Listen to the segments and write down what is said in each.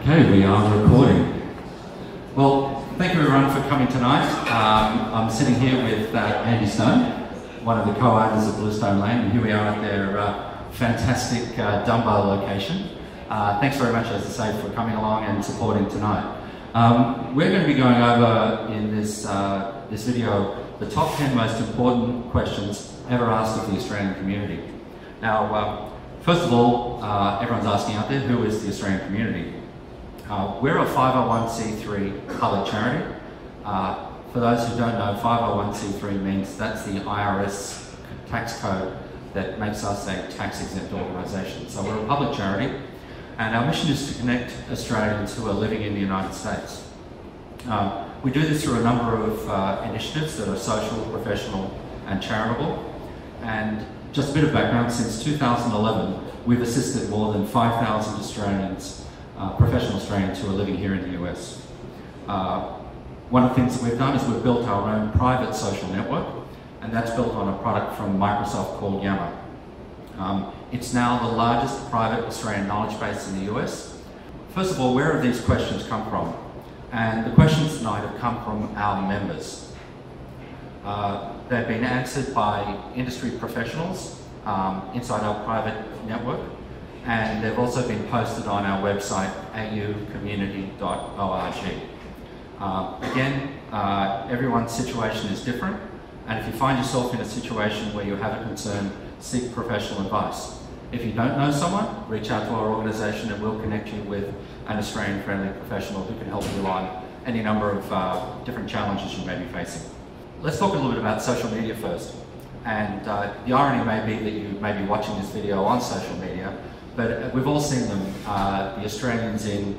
Okay, we are recording. Well, thank you everyone for coming tonight. I'm sitting here with Andy Stone, one of the co-owners of Bluestone Lane, and here we are at their fantastic Dunbar location. Thanks very much, as I say, for coming along and supporting tonight. We're going to be going over in this video the top 10 most important questions ever asked of the Australian community. Now, first of all, everyone's asking out there, who is the Australian community? We're a 501c3 public charity. For those who don't know, 501c3 means that's the IRS tax code that makes us a tax-exempt organisation. So we're a public charity, and our mission is to connect Australians who are living in the United States. We do this through a number of initiatives that are social, professional, and charitable. And just a bit of background, since 2011, we've assisted more than 5,000 Australians, professional Australians who are living here in the US. One of the things that we've done is we've built our own private social network, and that's built on a product from Microsoft called Yammer. It's now the largest private Australian knowledge base in the US. First of all, where have these questions come from? And the questions tonight have come from our members. They've been answered by industry professionals inside our private network, and they've also been posted on our website, aucommunity.org. Again, everyone's situation is different, and if you find yourself in a situation where you have a concern, seek professional advice. If you don't know someone, reach out to our organisation and we'll connect you with an Australian-friendly professional who can help you on any number of different challenges you may be facing. Let's talk a little bit about social media first. And the irony may be that you may be watching this video on social media, but we've all seen them, the Australians in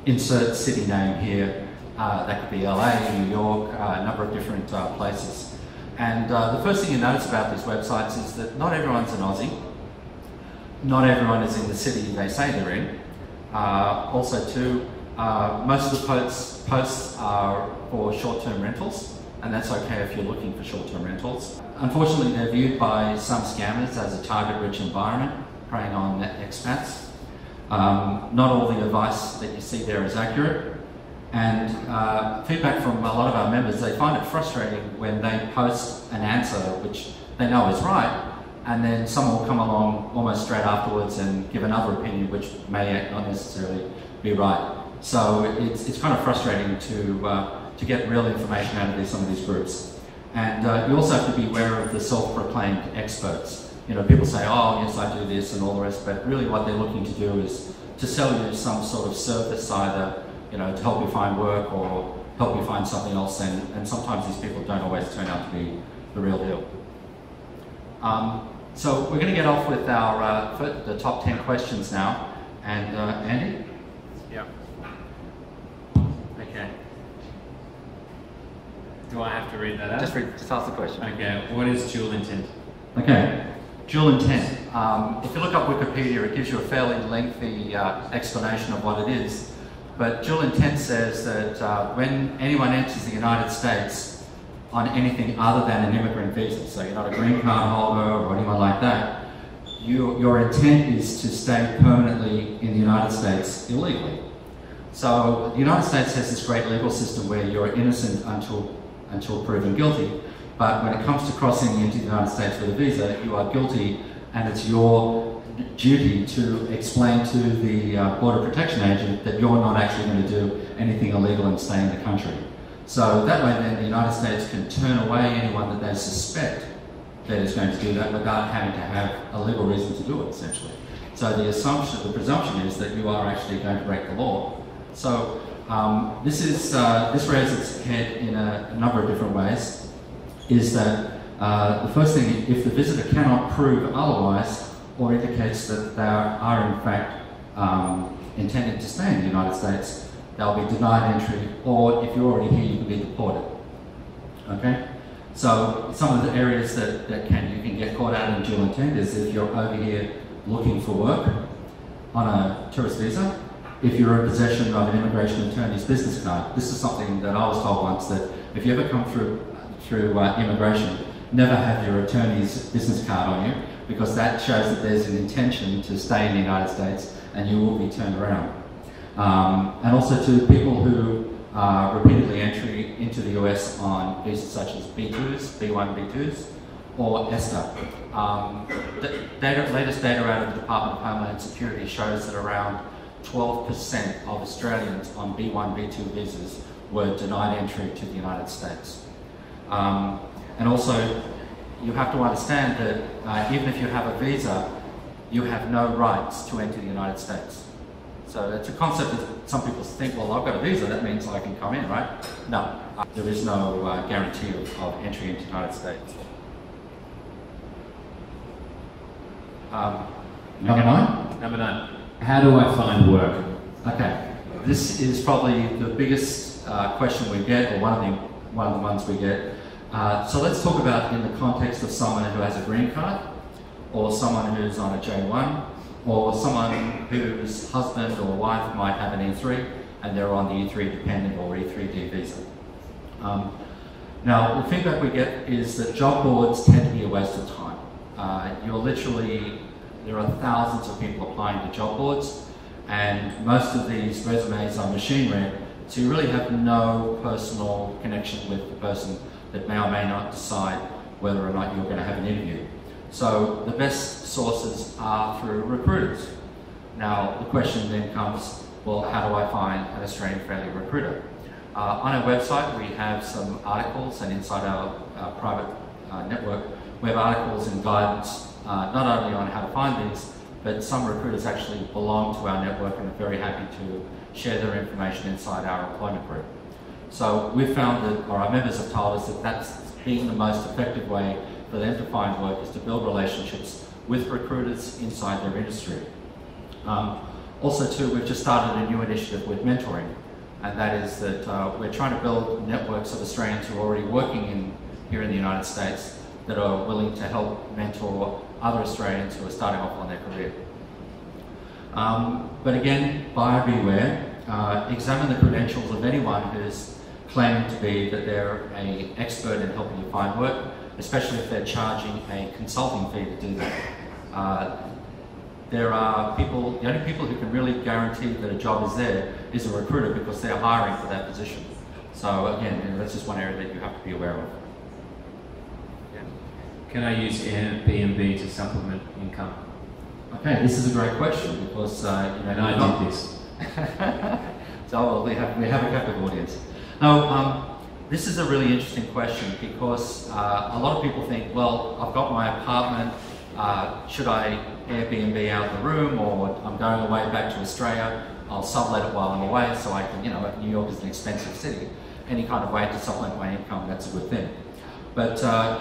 insert city name here. That could be LA, New York, a number of different places. And the first thing you notice about these websites is that not everyone's an Aussie. Not everyone is in the city they say they're in. Also too, most of the posts are for short-term rentals, and that's okay if you're looking for short-term rentals. Unfortunately, they're viewed by some scammers as a target-rich environment, preying on expats. Not all the advice that you see there is accurate. And feedback from a lot of our members, they find it frustrating when they post an answer which they know is right, and then someone will come along almost straight afterwards and give another opinion which may not necessarily be right. So it's kind of frustrating to get real information out of some of these groups. And you also have to be aware of the self-proclaimed experts. You know, people say, oh yes, I do this and all the rest, but really what they're looking to do is to sell you some sort of service, either to help you find work or help you find something else, and sometimes these people don't always turn out to be the real deal. So we're going to get off with the top 10 questions now, and Andy? Yeah. Okay. Do I have to read that out? Just ask the question. Okay, what is dual intent? Okay, dual intent. If you look up Wikipedia, it gives you a fairly lengthy explanation of what it is. But dual intent says that when anyone enters the United States on anything other than an immigrant visa, so you're not a green card holder or anyone like that, your intent is to stay permanently in the United States illegally. So the United States has this great legal system where you're innocent until proven guilty, but when it comes to crossing into the United States with a visa, you are guilty, and it's your duty to explain to the Border Protection Agent that you're not actually going to do anything illegal and stay in the country. So that way then the United States can turn away anyone that they suspect that is going to do that without having to have a legal reason to do it, essentially. So the presumption is that you are actually going to break the law. So this raises its head in a number of different ways. Is that the first thing, if the visitor cannot prove otherwise, or indicates that they are in fact intending to stay in the United States, they'll be denied entry, or if you're already here, you can be deported. Okay? So some of the areas that you can get caught out in dual intent is if you're over here looking for work on a tourist visa, if you're in possession of an immigration attorney's business card. This is something that I was told once, that if you ever come through immigration, never have your attorney's business card on you, because that shows that there's an intention to stay in the United States and you will be turned around. And also to people who repeatedly entry into the US on visas such as B2s, B1, B2s, or ESTA. Latest data out of the Department of Homeland Security shows that around 12% of Australians on B1, B2 visas were denied entry to the United States. And also, you have to understand that even if you have a visa, you have no rights to enter the United States. So it's a concept that some people think, well, I've got a visa, that means I can come in, right? No, there is no guarantee of entry into the United States. Number 9? Number 9. How do I find work? Okay, this is probably the biggest question we get, or one of the ones we get. So let's talk about in the context of someone who has a green card, or someone who's on a J1, or someone whose husband or wife might have an E3 and they're on the E3 dependent or E3D visa. Now, the feedback we get is that job boards tend to be a waste of time. There are thousands of people applying to job boards, and most of these resumes are machine read, so you really have no personal connection with the person that may or may not decide whether or not you're going to have an interview. So the best sources are through recruiters. Now the question then comes, well, how do I find an Australian-friendly recruiter? On our website we have some articles, and inside our private network we have articles and guidance not only on how to find these, but some recruiters actually belong to our network and are very happy to share their information inside our employment group. So we've found that, or our members have told us that that's been the most effective way for them to find work, is to build relationships with recruiters inside their industry. Also too, we've just started a new initiative with mentoring, and that is that we're trying to build networks of Australians who are already working here in the United States that are willing to help mentor other Australians who are starting off on their career. But again, buyer beware. Examine the credentials of anyone who's claiming to be that they're an expert in helping you find work, especially if they're charging a consulting fee to do that. There are people, the only people who can really guarantee that a job is there is a recruiter, because they're hiring for that position. So again, that's just one area that you have to be aware of. Can I use Airbnb to supplement income? Okay, this is a great question, because and I did this. So we have a captive audience. Now, this is a really interesting question, because a lot of people think, well, I've got my apartment, should I Airbnb out the room, or I'm going away back to Australia, I'll sublet it while I'm away, so I can, New York is an expensive city. Any kind of way to supplement my income, that's a good thing. But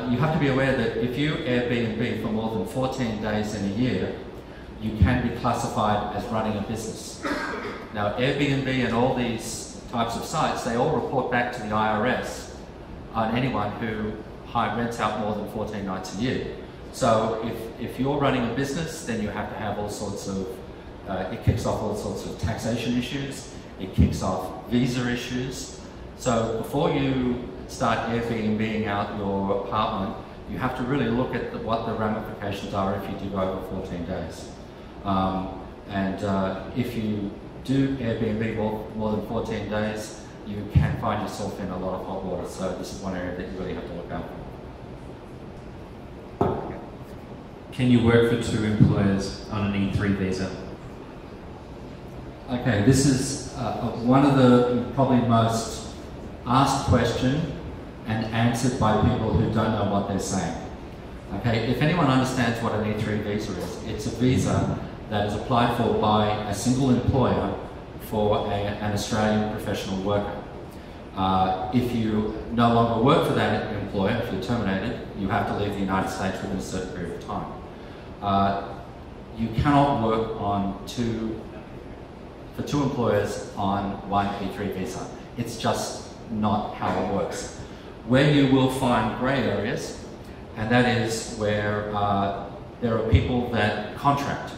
you have to be aware that if you Airbnb for more than 14 days in a year, you can be classified as running a business. Now, Airbnb and all these types of sites, they all report back to the IRS on anyone who rents out more than 14 nights a year. So if you're running a business, then you have to have all sorts of, it kicks off all sorts of taxation issues, it kicks off visa issues. So before you start Airbnb-ing out your apartment, you have to really look at what the ramifications are if you do go over 14 days. If you do Airbnb more than 14 days, you can find yourself in a lot of hot water. So this is one area that you really have to look out for. Can you work for 2 employers on an E3 visa? Okay, this is one of the probably most asked question and answered by people who don't know what they're saying. Okay, if anyone understands what an E3 visa is, it's a visa that is applied for by a single employer for an Australian professional worker. If you no longer work for that employer, if you're terminated, you have to leave the United States within a certain period of time. You cannot work for 2 employers on one E3 visa. It's just not how it works. Where you will find grey areas, and that is where there are people that contract,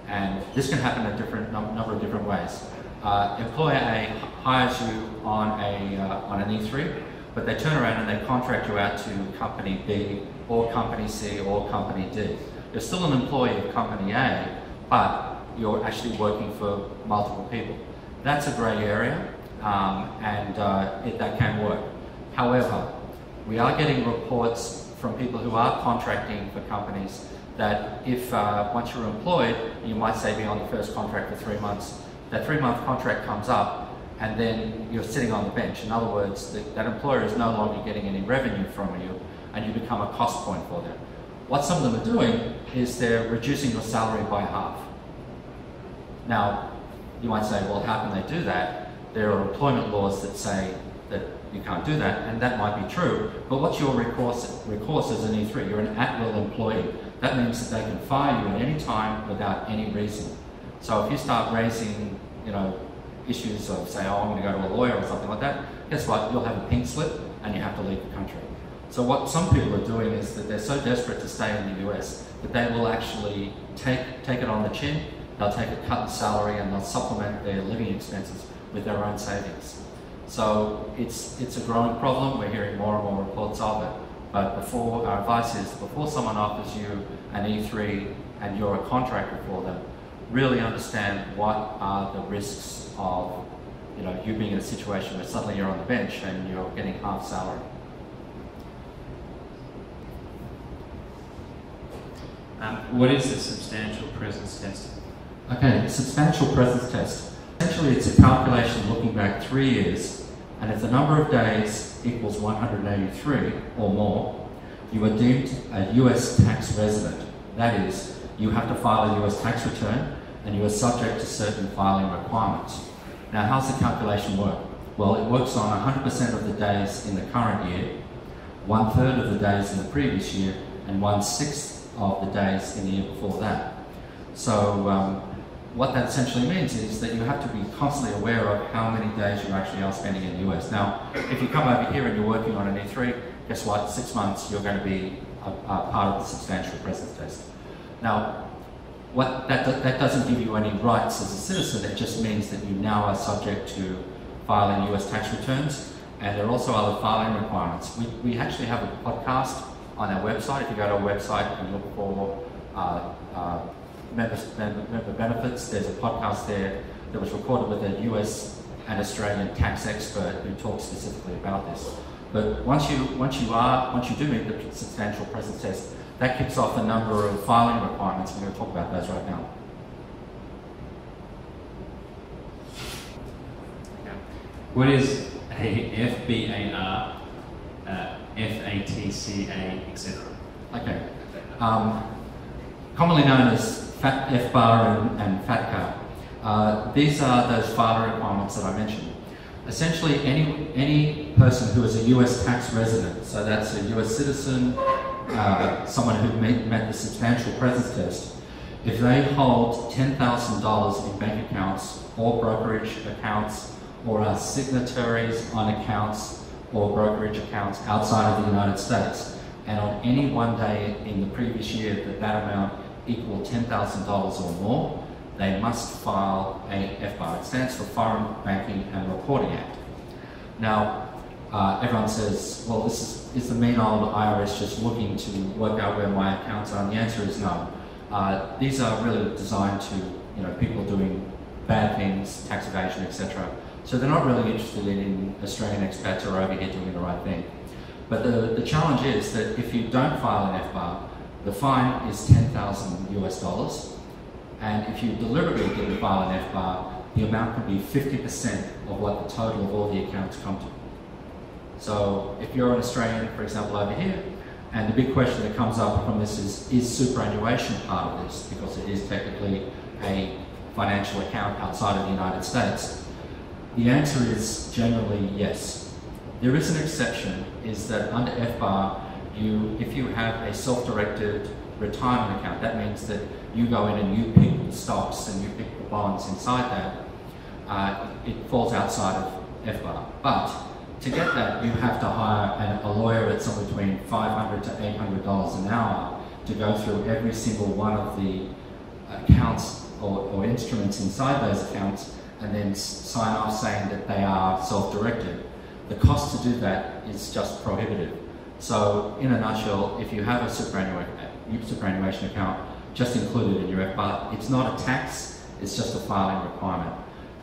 and this can happen in a number of different ways. Employer A hires you on an E3, but they turn around and they contract you out to company B or company C or company D. You're still an employee of company A, but you're actually working for multiple people. that's a grey area, that can work. However, we are getting reports from people who are contracting for companies that if once you're employed, you might say be on the first contract for 3 months, that 3-month contract comes up and then you're sitting on the bench. In other words, that employer is no longer getting any revenue from you and you become a cost point for them. What some of them are doing is they're reducing your salary by half. Now, you might say, well, how can they do that? There are employment laws that say that you can't do that, and that might be true, but what's your recourse as an E3? You're an at-will employee. That means that they can fire you at any time without any reason. So if you start raising, issues of, say, oh, I'm going to go to a lawyer or something like that, guess what? You'll have a pink slip and you have to leave the country. So what some people are doing is that they're so desperate to stay in the US that they will actually take it on the chin, they'll take a cut in salary and they'll supplement their living expenses with their own savings. So it's a growing problem. We're hearing more and more reports of it. But our advice is, before someone offers you an E3 and you're a contractor for them, really understand what are the risks of you being in a situation where suddenly you're on the bench and you're getting half salary. What is the substantial presence test? Okay, the substantial presence test. Essentially, it's a calculation looking back 3 years, and if the number of days equals 183 or more, you are deemed a US tax resident. That is, you have to file a US tax return, and you are subject to certain filing requirements. Now, how's the calculation work? Well, it works on 100% of the days in the current year, 1/3 of the days in the previous year, and 1/6 of the days in the year before that. So what that essentially means is that you have to be constantly aware of how many days you actually are spending in the US. Now, if you come over here and you're working on an E3, guess what? 6 months you're going to be a part of the substantial presence test. Now, that doesn't give you any rights as a citizen. It just means that you now are subject to filing US tax returns, and there are also other filing requirements. We actually have a podcast on our website. If you go to our website and look for member benefits, there's a podcast there that was recorded with a US and Australian tax expert who talks specifically about this. But once you do meet the substantial presence test, that kicks off a number of filing requirements. We're going to talk about those right now. Okay. What is a FBAR, FATCA, etc.? Okay. Commonly known as FBAR and FATCA. These are those filing requirements that I mentioned. Essentially, any person who is a US tax resident, so that's a US citizen, someone who met the substantial presence test, if they hold $10,000 in bank accounts or brokerage accounts, or are signatories on accounts or brokerage accounts outside of the United States, and on any one day in the previous year that amount equaled $10,000 or more, they must file a FBAR. It stands for Foreign Banking and Reporting Act. Now, everyone says, well, this is the mean old IRS just looking to work out where my accounts are? And the answer is no. These are really designed to, people doing bad things, tax evasion, etc. So they're not really interested in Australian expats who are over here doing the right thing. But the challenge is that if you don't file an FBAR, the fine is $10,000 US. And if you deliberately didn't file an FBAR, the amount can be 50% of what the total of all the accounts come to. So if you're an Australian, for example, over here, and the big question that comes up from this is superannuation part of this? Because it is technically a financial account outside of the United States. The answer is generally yes. There is an exception, is that under FBAR, if you have a self-directed retirement account, that means that you go in and you pick the stocks and you pick the bonds inside that, it falls outside of FBAR. But to get that, you have to hire a lawyer at somewhere between $500 to $800 an hour to go through every single one of the accounts or instruments inside those accounts and then sign off saying that they are self-directed. The cost to do that is just prohibitive. So in a nutshell, if you have a superannuation account, just include it in your FBAR. It's not a tax, it's just a filing requirement.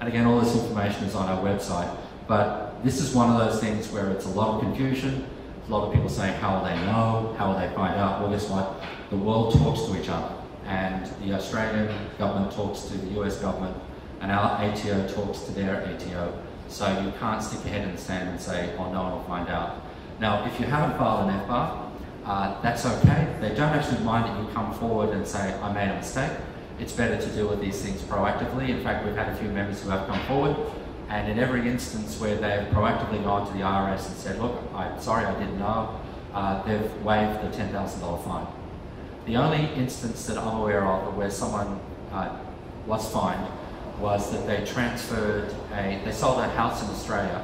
And again, all this information is on our website. But this is one of those things where it's a lot of confusion. A lot of people saying, how will they know? How will they find out? Well, guess what? The world talks to each other. And the Australian government talks to the US government, and our ATO talks to their ATO. So you can't stick your head in the sand and say, oh, no one will find out. Now, if you haven't filed an FBAR, that's okay. They don't actually mind that you come forward and say, I made a mistake. It's better to deal with these things proactively. In fact, we've had a few members who have come forward, and in every instance where they've proactively gone to the IRS and said, look, I'm sorry, I didn't know, they've waived the $10,000 fine. The only instance that I'm aware of where someone was fined was that they they sold a house in Australia,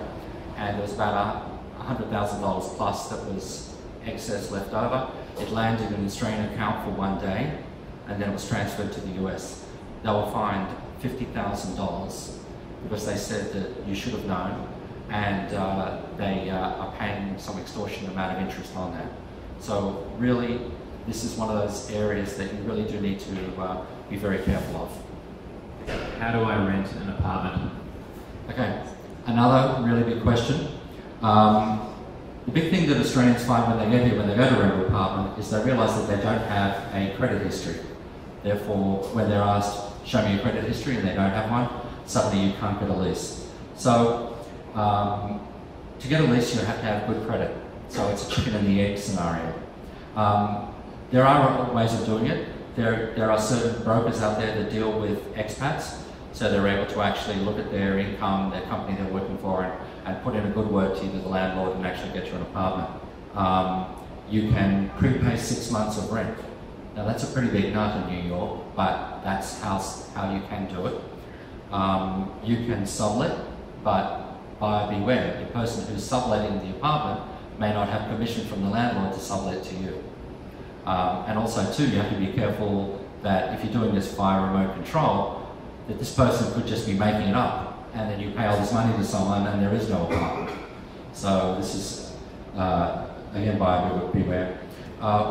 and there was about $100,000 plus that was excess left over. It landed in an Australian account for one day, and then it was transferred to the US. They were fined $50,000 because they said that you should have known, and they are paying some extortionate amount of interest on that. So really, this is one of those areas that you really do need to be very careful of. How do I rent an apartment? Okay, another really big question. The big thing that Australians find when they get here, when they go to rent an apartment, is they realise that they don't have a credit history. Therefore, when they're asked, show me your credit history, and they don't have one, suddenly you can't get a lease. So, to get a lease, you have to have good credit. So it's a chicken and the egg scenario. There are ways of doing it. There are certain brokers out there that deal with expats, so they're able to actually look at their income, their company they're working for, and put in a good word to you to the landlord and actually get you an apartment. You can prepay 6 months of rent. Now that's a pretty big nut in New York, but that's how you can do it. You can sublet, but buyer beware. The person who's subletting the apartment may not have permission from the landlord to sublet to you. And also too, you have to be careful that if you're doing this via remote control, that this person could just be making it up, and then you pay all this money to someone and there is no apartment. So this is, again, buyer beware.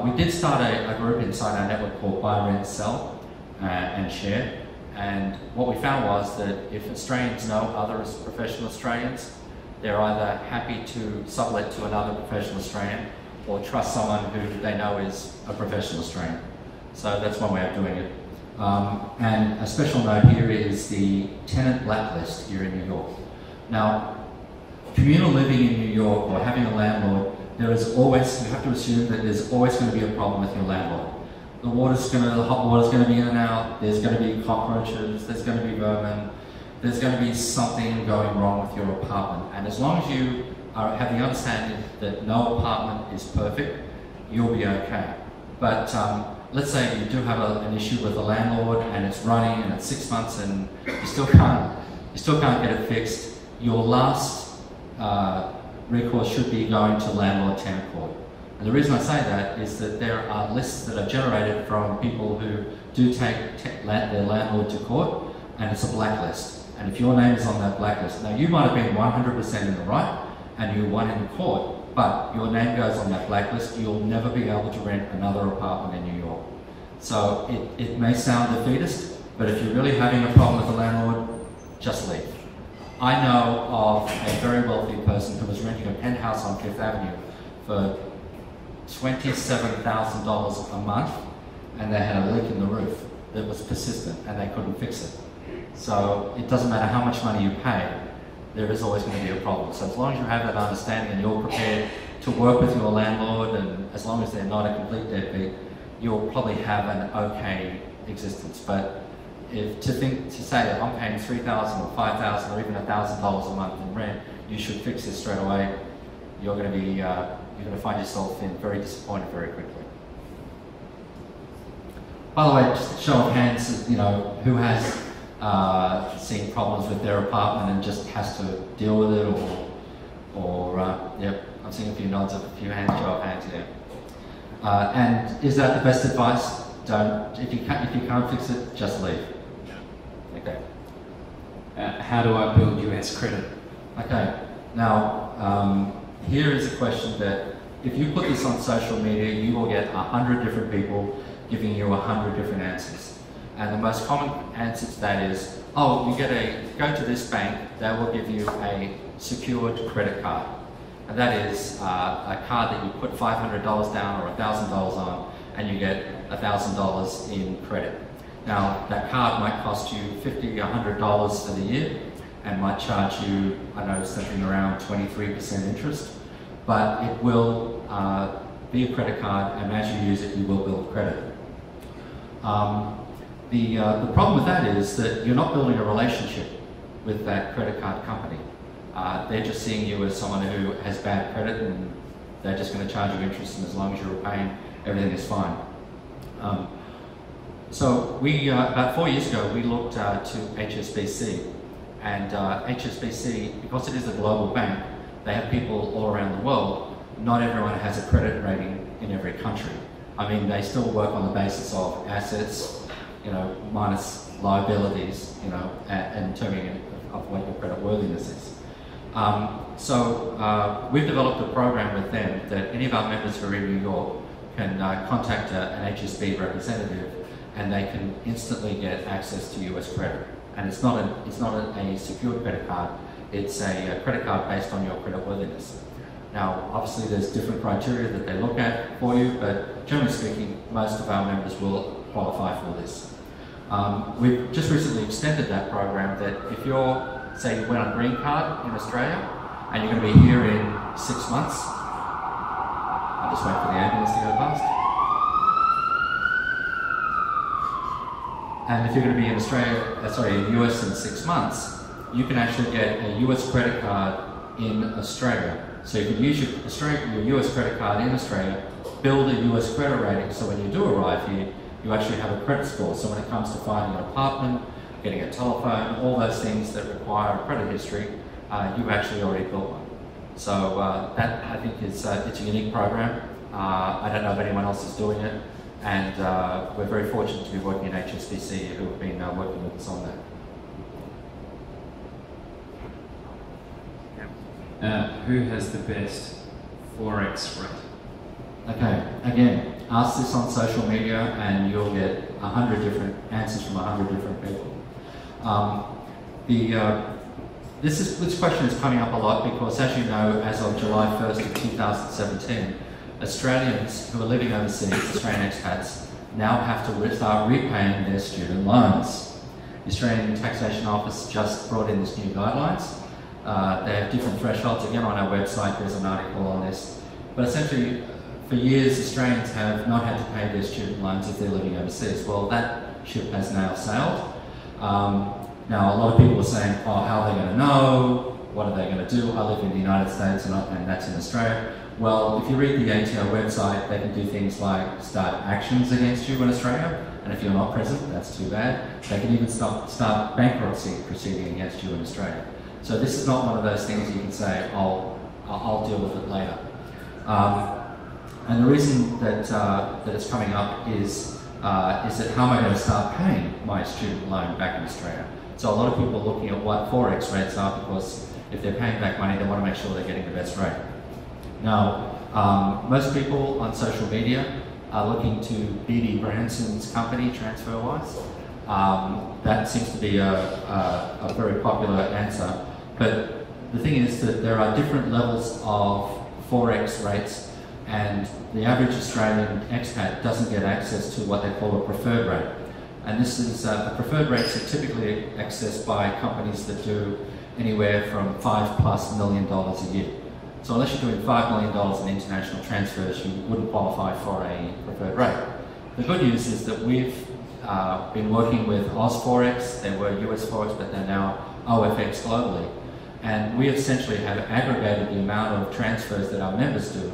We did start a group inside our network called Buy, Rent, Sell and Share. And what we found was that if Australians know other professional Australians, they're either happy to sublet to another professional Australian or trust someone who they know is a professional Australian. So that's one way of doing it. And a special note here is the tenant blacklist here in New York. Now, communal living in New York or having a landlord, there is always, you have to assume that there's always going to be a problem with your landlord. The hot water's going to be in and out, there's going to be cockroaches, there's going to be vermin, there's going to be something going wrong with your apartment. And as long as you have the understanding that no apartment is perfect, you'll be okay. But let's say you do have an issue with the landlord and it's running and it's 6 months and you still can't get it fixed, your last recourse should be going to landlord-tenant court. And the reason I say that is that there are lists that are generated from people who do take their landlord to court, and it's a blacklist. And if your name is on that blacklist, now you might have been 100% in the right and you won in court, but your name goes on that blacklist, you'll never be able to rent another apartment in New York. So it may sound defeatist, but if you're really having a problem with the landlord, just leave. I know of a very wealthy person who was renting a penthouse on Fifth Avenue for $27,000 a month, and they had a leak in the roof that was persistent and they couldn't fix it. So it doesn't matter how much money you pay, there is always going to be a problem. So as long as you have that understanding and you're prepared to work with your landlord, and as long as they're not a complete deadbeat, you'll probably have an okay existence. But to say I'm paying $3,000 or $5,000 or even $1,000 a month in rent, you should fix this straight away, you're going to be you're going to find yourself in very disappointed very quickly. By the way, just a show of hands, who has seen problems with their apartment and just has to deal with it, yep, I'm seeing a few nods of a few hands, show of hands here. And is that the best advice? Don't. If you can't fix it, just leave. Okay. How do I build US credit? Okay. Now, here is a question that if you put this on social media, you will get 100 different people giving you 100 different answers. And the most common answer to that is, oh, go to this bank, they will give you a secured credit card. And that is a card that you put $500 down or $1,000 on, and you get $1,000 in credit. Now, that card might cost you $50, $100 for the year, and might charge you, I know, something around 23% interest, but it will be a credit card, and as you use it, you will build credit. The problem with that is that you're not building a relationship with that credit card company. They're just seeing you as someone who has bad credit, and they're just going to charge you interest, and as long as you're paying, everything is fine. So we, about 4 years ago, we looked to HSBC, and HSBC, because it is a global bank, they have people all around the world. Not everyone has a credit rating in every country. I mean, they still work on the basis of assets, you know, minus liabilities, you know, and determining of what your credit worthiness is. We've developed a program with them that any of our members who are in New York can contact an HSB representative, and they can instantly get access to US credit. And it's not a secured credit card, it's a credit card based on your credit worthiness. Now, obviously there's different criteria that they look at for you, but generally speaking, most of our members will qualify for this. We've just recently extended that program that if you're, say you went on a green card in Australia, and you're going to be here in 6 months, I'll just wait for the ambulance to go past. And if you're going to be in in the US in 6 months, you can actually get a US credit card in Australia. So you can use your US credit card in Australia, build a US credit rating, so when you do arrive here, you actually have a credit score. So when it comes to finding an apartment, getting a telephone, all those things that require a credit history, you've actually already built one. So that, I think, is it's a unique program. I don't know if anyone else is doing it, and we're very fortunate to be working at HSBC, who have been working with us on that. Who has the best Forex rate? Okay, again, ask this on social media and you'll get 100 different answers from 100 different people. This question is coming up a lot because, as you know, as of July 1st of 2017, Australians who are living overseas, Australian expats, now have to start repaying their student loans. The Australian Taxation Office just brought in this new guidelines. They have different thresholds. Again, on our website there's an article on this. But essentially, for years, Australians have not had to pay their student loans if they're living overseas. Well, that ship has now sailed. Now, a lot of people are saying, oh, how are they going to know? What are they going to do? I live in the United States and that's in Australia. Well, if you read the ATO website, they can do things like start actions against you in Australia, and if you're not present, that's too bad. They can even start bankruptcy proceeding against you in Australia. So this is not one of those things you can say, I'll deal with it later. And the reason that it's coming up is that how am I going to start paying my student loan back in Australia? So a lot of people are looking at what Forex rates are, because if they're paying back money, they want to make sure they're getting the best rate. Now, most people on social media are looking to B.D. Branson's company, TransferWise. That seems to be a very popular answer. But the thing is that there are different levels of Forex rates, and the average Australian expat doesn't get access to what they call a preferred rate. And this is, the preferred rates are typically accessed by companies that do anywhere from $5+ million a year. So unless you're doing $5 million in international transfers, you wouldn't qualify for a preferred rate. The good news is that we've been working with OzForex. They were US Forex, but they're now OFX globally. And we essentially have aggregated the amount of transfers that our members do.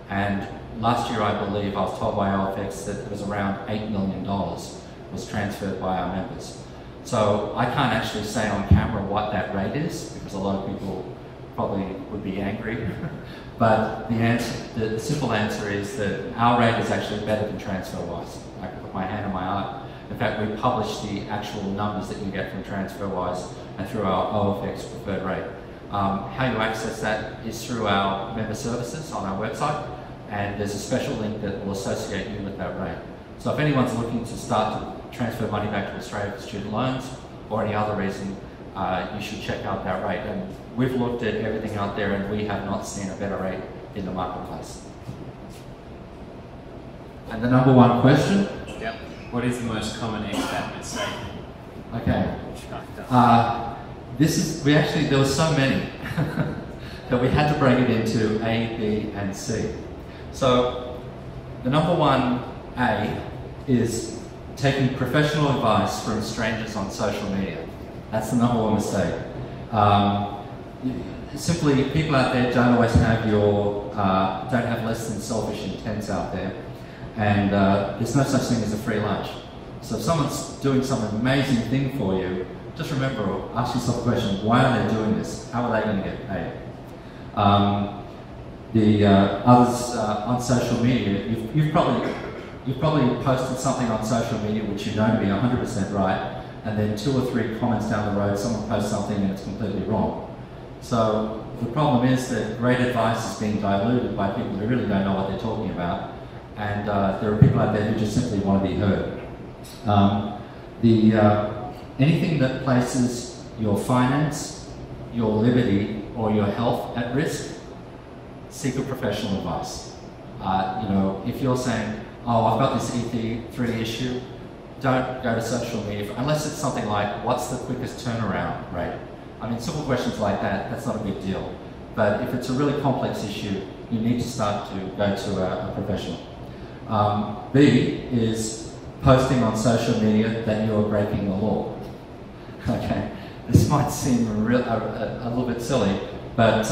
And last year, I believe, I was told by OFX that it was around $8 million was transferred by our members. So I can't actually say on camera what that rate is, because a lot of people probably would be angry. But the simple answer is that our rate is actually better than TransferWise. I can put my hand on my heart. In fact, we publish the actual numbers that you get from TransferWise and through our OFX preferred rate. How you access that is through our member services on our website, and there's a special link that will associate you with that rate. So if anyone's looking to start to transfer money back to Australia for student loans, or any other reason, you should check out that rate. And we've looked at everything out there and we have not seen a better rate in the marketplace. And the number one question? Yep. What is the most common expat mistake? Okay. There were so many that we had to break it into A, B, and C. So the number one A is taking professional advice from strangers on social media. That's the number one mistake. Simply, people out there don't always have don't have less than selfish intents out there, and there's no such thing as a free lunch. So if someone's doing some amazing thing for you, just remember, ask yourself the question, why are they doing this? How are they going to get paid? Others on social media, you've probably posted something on social media which you know to be 100% right, and then 2 or 3 comments down the road, someone posts something and it's completely wrong. So the problem is that great advice is being diluted by people who really don't know what they're talking about, and there are people out there who just simply want to be heard. Anything that places your finance, your liberty, or your health at risk, seek a professional advice. If you're saying, oh, I've got this E3 issue, don't go to social media, unless it's something like, what's the quickest turnaround rate? I mean, simple questions like that, that's not a big deal. But if it's a really complex issue, you need to start to go to a professional. B is posting on social media that you are breaking the law. Okay, this might seem a little bit silly, but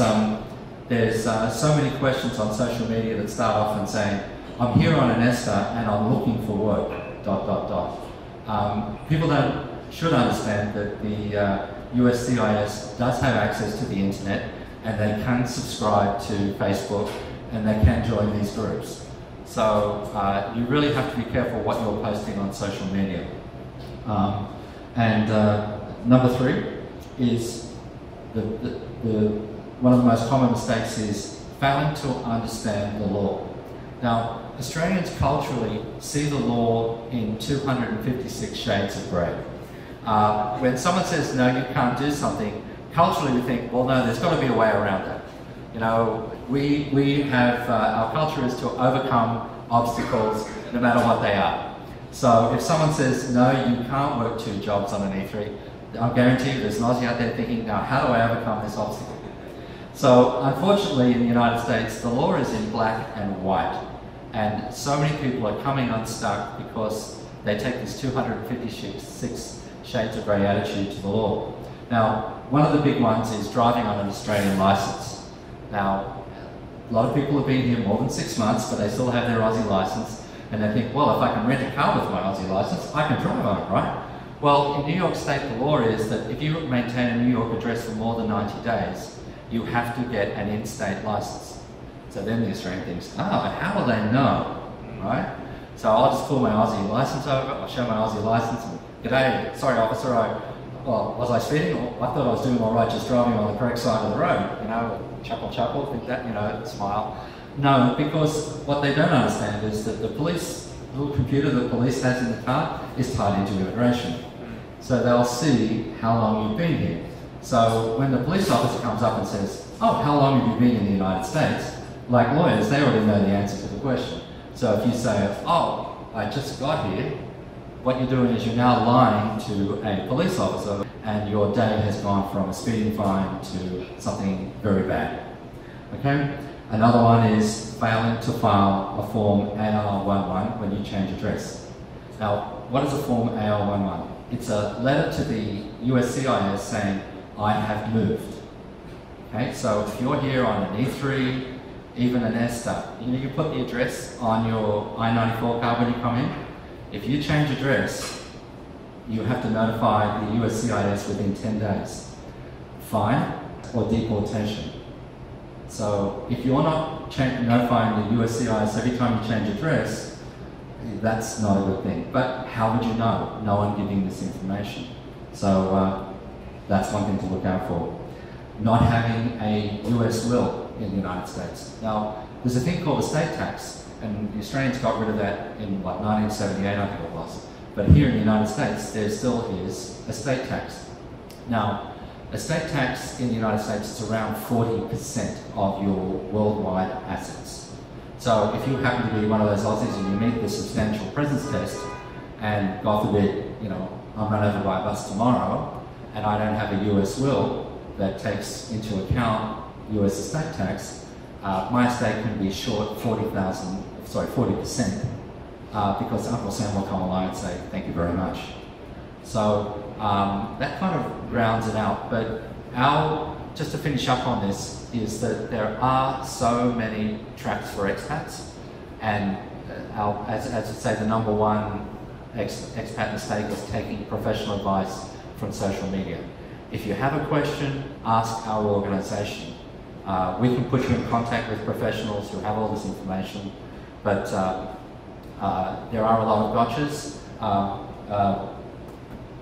there's so many questions on social media that start off and saying, I'm here on an ESTA and I'm looking for work, ... People should understand that the USCIS does have access to the internet, and they can subscribe to Facebook and they can join these groups. So you really have to be careful what you're posting on social media. Number 3 is one of the most common mistakes is failing to understand the law. Now, Australians culturally see the law in 256 shades of grey. When someone says, no, you can't do something, culturally we think, well, no, there's got to be a way around it. We have, our culture is to overcome obstacles no matter what they are. So if someone says, no, you can't work 2 jobs on an E3, I'll guarantee you there's an Aussie out there thinking, now how do I overcome this obstacle? So unfortunately in the United States, the law is in black and white. And so many people are coming unstuck because they take this 256 shades of grey attitude to the law. Now, one of the big ones is driving on an Australian licence. Now, a lot of people have been here more than 6 months, but they still have their Aussie licence, and they think, well, if I can rent a car with my Aussie licence, I can drive on it, right? Well, in New York State, the law is that if you maintain a New York address for more than 90 days, you have to get an in-state licence. So then the Australian thinks, oh, how will they know, right? So I'll just pull my Aussie licence over, I'll show my Aussie licence, and g'day, sorry officer, was I speeding? I thought I was doing all right just driving on the correct side of the road, chuckle, think that, smile. No, because what they don't understand is that the little computer the police has in the car is tied into immigration. So they'll see how long you've been here. So when the police officer comes up and says, oh, how long have you been in the United States? Like lawyers, they already know the answer to the question. So if you say, oh, I just got here, what you're doing is you're now lying to a police officer, and your day has gone from a speeding fine to something very bad. Okay? Another one is failing to file a Form AR11 when you change address. Now, what is a Form AR11? It's a letter to the USCIS saying, I have moved. Okay, so if you're here on an E3, even an ESTA, you put the address on your I-94 card when you come in. If you change address, you have to notify the USCIS within 10 days. Fine or deportation. So if you're not notifying the USCIS every time you change address, that's not a good thing. But how would you know? No one giving this information. So that's one thing to look out for. Not having a US will in the United States. Now, there's a thing called estate tax, and the Australians got rid of that in, 1978, I think it was. But here in the United States, there still is estate tax. Now, estate tax in the United States is around 40% of your worldwide assets. So if you happen to be one of those Aussies and you meet the substantial presence test, and God forbid, you know, I'm run over by a bus tomorrow, and I don't have a US will that takes into account US estate tax, my estate can be short 40%, because Uncle Sam will come along and say, thank you very much. So that kind of rounds it out. But just to finish up on this, is that there are so many traps for expats, and as I say, the number one expat mistake is taking professional advice from social media. If you have a question, ask our organisation. We can put you in contact with professionals who have all this information, but there are a lot of gotchas.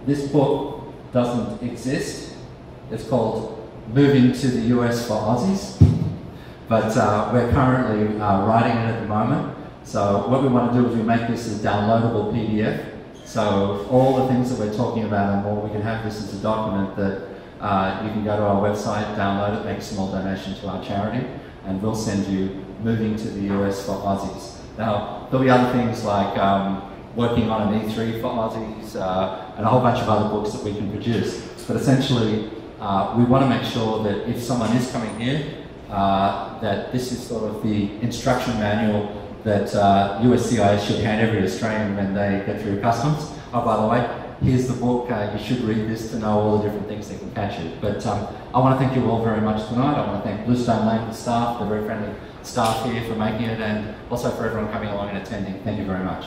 This book doesn't exist. It's called Moving to the US for Aussies, but we're currently writing it at the moment. So what we want to do is we make this a downloadable PDF. So all the things that we're talking about and more, we can have this as a document that you can go to our website, download it, make a small donation to our charity, and we'll send you Moving to the US for Aussies. Now, there'll be other things like working on an E3 for Aussies, and a whole bunch of other books that we can produce. But essentially, we want to make sure that if someone is coming here, that this is sort of the instruction manual that USCIS should hand every Australian when they get through customs. Oh, by the way, here's the book, you should read this to know all the different things that can catch you. But I want to thank you all very much tonight. I want to thank Bluestone Lane, the staff, the very friendly staff here for making it, and also for everyone coming along and attending. Thank you very much.